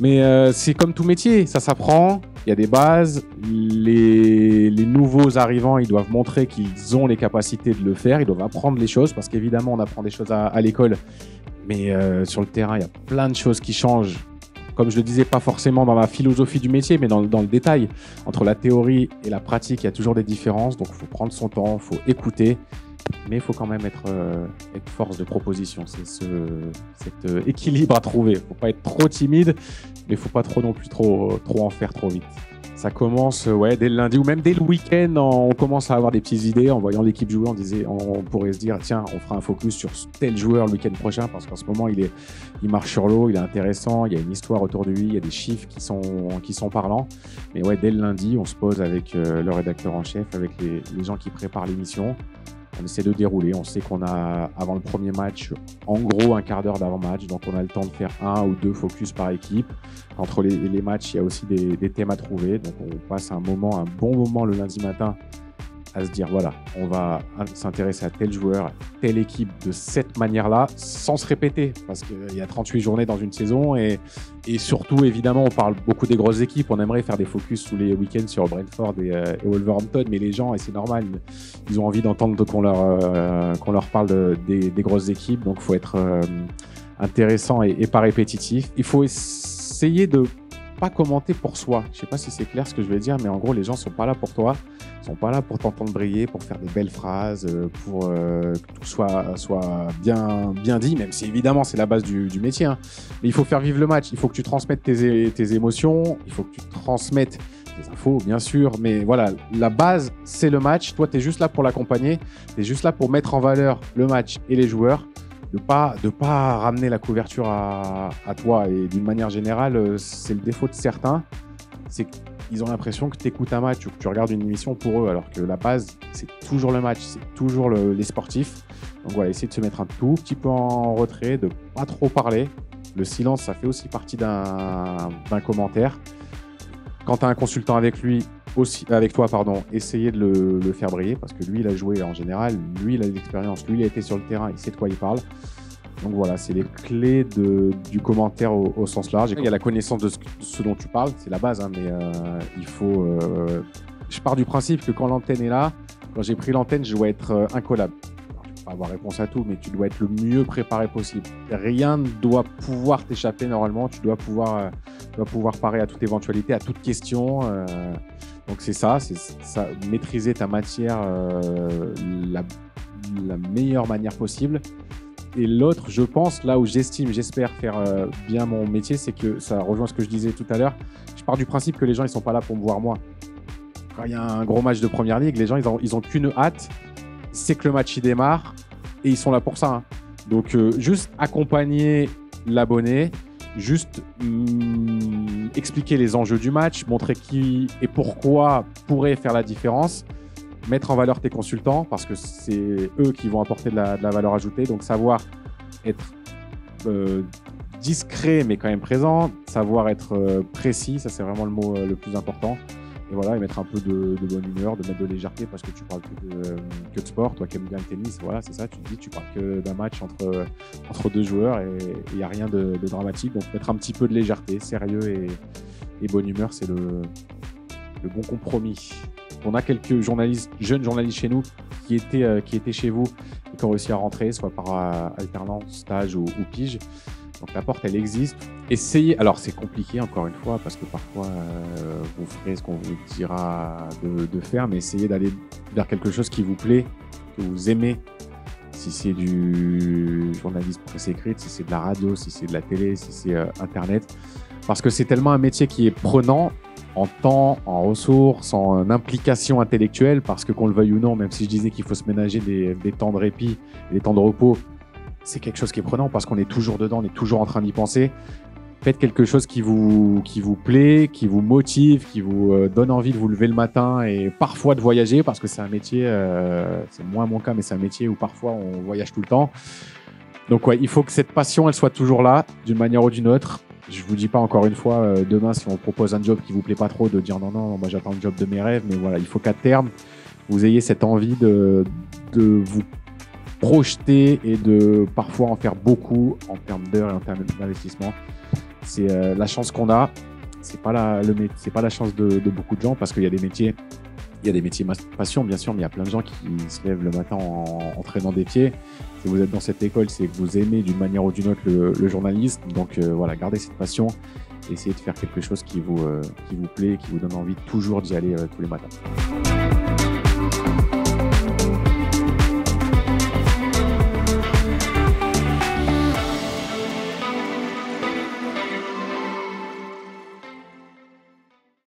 Mais c'est comme tout métier, ça s'apprend, il y a des bases. Les nouveaux arrivants, ils doivent montrer qu'ils ont les capacités de le faire, ils doivent apprendre les choses, parce qu'évidemment, on apprend des choses à l'école. Mais sur le terrain, il y a plein de choses qui changent. Comme je le disais, pas forcément dans la philosophie du métier, mais dans le détail. Entre la théorie et la pratique, il y a toujours des différences. Donc, il faut prendre son temps, il faut écouter. Mais il faut quand même être force de proposition. C'est cet équilibre à trouver. Il ne faut pas être trop timide, mais il ne faut pas non plus trop en faire trop vite. Ça commence dès le lundi ou même dès le week-end. On commence à avoir des petites idées. En voyant l'équipe jouer, on pourrait se dire tiens, on fera un focus sur tel joueur le week-end prochain parce qu'en ce moment, il marche sur l'eau, il est intéressant, il y a une histoire autour de lui, il y a des chiffres qui sont parlants. Mais dès le lundi, on se pose avec le rédacteur en chef, avec les gens qui préparent l'émission. On essaie de dérouler. On sait qu'on a, avant le premier match, en gros un quart d'heure d'avant-match. Donc, on a le temps de faire 1 ou 2 focus par équipe. Entre les matchs, il y a aussi des thèmes à trouver. Donc, on passe un bon moment le lundi matin à se dire, voilà, on va s'intéresser à tel joueur, à telle équipe de cette manière-là, sans se répéter. Parce qu'il y a 38 journées dans une saison. Et surtout, évidemment, on parle beaucoup des grosses équipes. On aimerait faire des focus tous les week-ends sur Brentford et Wolverhampton. Mais les gens, et c'est normal, ils ont envie d'entendre qu'on leur parle des grosses équipes. Donc, il faut être intéressant et pas répétitif. Il faut essayer de pas commenter pour soi. Je sais pas si c'est clair ce que je vais dire, mais en gros, les gens sont pas là pour toi. Ils sont pas là pour t'entendre briller, pour faire des belles phrases, pour que tout soit bien dit, même si évidemment c'est la base du métier. Hein. Mais il faut faire vivre le match. Il faut que tu transmettes tes émotions. Il faut que tu transmettes tes infos, bien sûr. Mais voilà, la base, c'est le match. Toi, tu es juste là pour l'accompagner. Tu es juste là pour mettre en valeur le match et les joueurs. De pas ramener la couverture à toi. Et d'une manière générale, c'est le défaut de certains. C'est qu'ils ont l'impression que tu écoutes un match ou que tu regardes une émission pour eux, alors que la base, c'est toujours le match, c'est toujours les sportifs. Donc voilà, essayer de se mettre un tout petit peu en retrait, de pas trop parler. Le silence, ça fait aussi partie d'un commentaire. Quand tu as un consultant avec toi, essayez de le faire briller parce que lui, il a joué en général, lui, il a de l'expérience, lui, il a été sur le terrain, il sait de quoi il parle. Donc voilà, c'est les clés du commentaire au sens large. Il y a la connaissance de ce dont tu parles, c'est la base, hein, mais il faut... je pars du principe que quand l'antenne est là, quand j'ai pris l'antenne, je dois être incollable. Alors, tu ne peux pas avoir réponse à tout, mais tu dois être le mieux préparé possible. Rien ne doit pouvoir t'échapper normalement, tu dois pouvoir parer à toute éventualité, à toute question. Donc c'est ça, maîtriser ta matière la meilleure manière possible. Et l'autre, je pense, là où j'espère faire bien mon métier, c'est que ça rejoint ce que je disais tout à l'heure. Je pars du principe que les gens, ils sont pas là pour me voir moi. Quand il y a un gros match de Première Ligue, les gens, ils ont qu'une hâte, c'est que le match il démarre et ils sont là pour ça. Hein. Donc juste accompagner l'abonné, juste expliquer les enjeux du match, montrer qui et pourquoi pourrait faire la différence. Mettre en valeur tes consultants parce que c'est eux qui vont apporter de la valeur ajoutée. Donc, savoir être discret mais quand même présent, savoir être précis, ça c'est vraiment le mot le plus important. Et voilà, et mettre un peu de bonne humeur, de mettre de légèreté parce que tu parles que de sport. Toi qui aimes bien le tennis, voilà, c'est ça, tu parles que d'un match entre deux joueurs et il n'y a rien de dramatique. Donc, mettre un petit peu de légèreté, sérieux et bonne humeur, c'est le bon compromis. On a quelques jeunes journalistes chez nous qui étaient chez vous et qui ont réussi à rentrer, soit par alternance, stage ou pige. Donc la porte, elle existe. Essayez. Alors c'est compliqué encore une fois parce que parfois vous ferez ce qu'on vous dira de faire, mais essayez d'aller vers quelque chose qui vous plaît, que vous aimez. Si c'est du journalisme presse écrite, si c'est de la radio, si c'est de la télé, si c'est Internet. Parce que c'est tellement un métier qui est prenant en temps, en ressources, en implication intellectuelle, parce que qu'on le veuille ou non, même si je disais qu'il faut se ménager des temps de répit et des temps de repos, c'est quelque chose qui est prenant parce qu'on est toujours dedans, on est toujours en train d'y penser. Faites quelque chose qui vous plaît, qui vous motive, qui vous donne envie de vous lever le matin et parfois de voyager, parce que c'est un métier, c'est moins mon cas, mais c'est un métier où parfois on voyage tout le temps. Donc ouais, il faut que cette passion, elle soit toujours là, d'une manière ou d'une autre. Je vous dis pas encore une fois, demain, si on propose un job qui vous plaît pas trop, de dire non, moi j'attends le job de mes rêves. Mais voilà, il faut qu'à terme, vous ayez cette envie de vous projeter et de parfois en faire beaucoup en termes d'heures et en termes d'investissement. c'est la chance qu'on a. C'est pas la chance de beaucoup de gens parce qu'il y a des métiers. Il y a des métiers passion, bien sûr, mais il y a plein de gens qui se lèvent le matin en traînant des pieds. Si vous êtes dans cette école, c'est que vous aimez d'une manière ou d'une autre le journalisme. Donc voilà, gardez cette passion. Essayez de faire quelque chose qui vous plaît, qui vous donne envie toujours d'y aller tous les matins.